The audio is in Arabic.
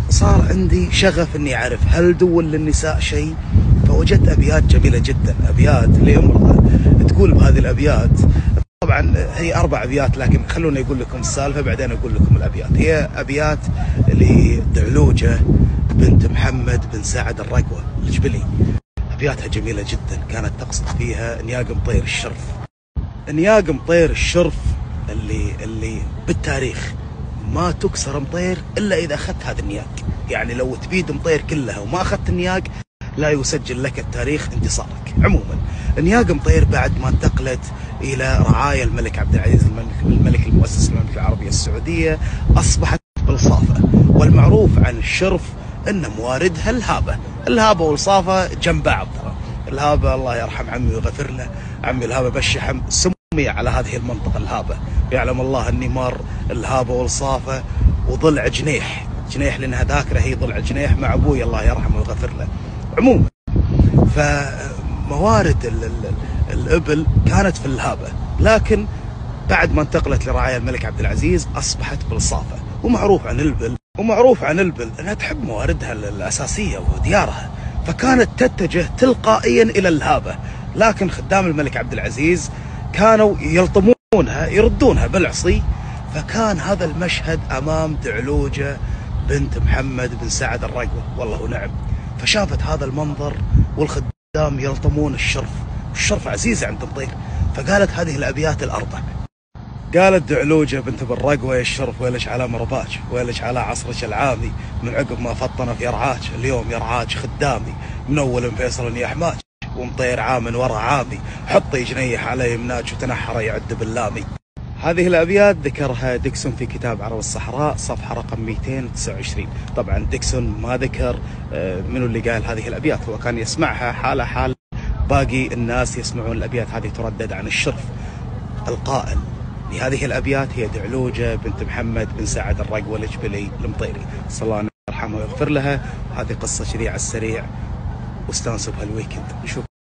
صار عندي شغف اني اعرف هل دول للنساء شيء، فوجدت ابيات جميله جدا، ابيات لامراه تقول بهذه الابيات. طبعا هي 4 ابيات، لكن خلوني اقول لكم السالفه بعدين اقول لكم الابيات. هي ابيات لدعلوجه بنت محمد بن سعد الرقوه الجبلي. ابياتها جميله جدا، كانت تقصد فيها انياق مطير الشرف. انياق مطير الشرف اللي بالتاريخ ما تكسر مطير الا اذا اخذت هذا النياق، يعني لو تبيد مطير كلها وما اخذت النياق لا يسجل لك التاريخ انتصارك. عموما انياق مطير بعد ما انتقلت الى رعايا الملك عبد العزيز الملك المؤسس للمملكه العربيه السعوديه اصبحت بالصافه، والمعروف عن الشرف ان مواردها الهابه والصافه جنب بعض. ترى الهابه الله يرحم عمي ويغفر له، عمي الهابه بالشحم سمي على هذه المنطقه الهابه، يعلم الله اني مر الهابه والصافه وضلع جنيح لانها ذاكره هي ضلع جنيح مع ابوي الله يرحمه ويغفر له. عموما فموارد الابل كانت في الهابه، لكن بعد ما انتقلت لرعايا الملك عبد العزيز اصبحت بالصافه. ومعروف عن البل انها تحب مواردها الاساسيه وديارها، فكانت تتجه تلقائيا الى الهابه، لكن خدام الملك عبد العزيز كانوا يلطمونها يردونها بالعصي. فكان هذا المشهد امام دعلوجه بنت محمد بن سعد الرقوه، والله نعم، فشافت هذا المنظر والخدام يلطمون الشرف عزيز عند مطير، فقالت هذه الابيات ال4. قالت دعلوجه بنت بالرقوه يا الشرف ويلش على مرباج، ويلش على عصرك العامي، من عقب ما فطن في يرعاج، اليوم يرعاج خدامي، من اول فيصل يا حماج، ومطير عام ورا عامي، حطي جنيح على يمناج وتنحر يعد باللامي. هذه الابيات ذكرها ديكسون في كتاب عرب الصحراء صفحه رقم 229. طبعا ديكسون ما ذكر منو اللي قال هذه الابيات، هو كان يسمعها حال باقي الناس يسمعون الابيات هذه تردد عن الشرف. القائل لهذه الابيات هي دعلوجه بنت محمد بن سعد الرقوه الجبلي المطيري، صلى الله يرحمه ويغفر لها. هذه قصه كذي على السريع واستانسوا بهالويكند. نشوف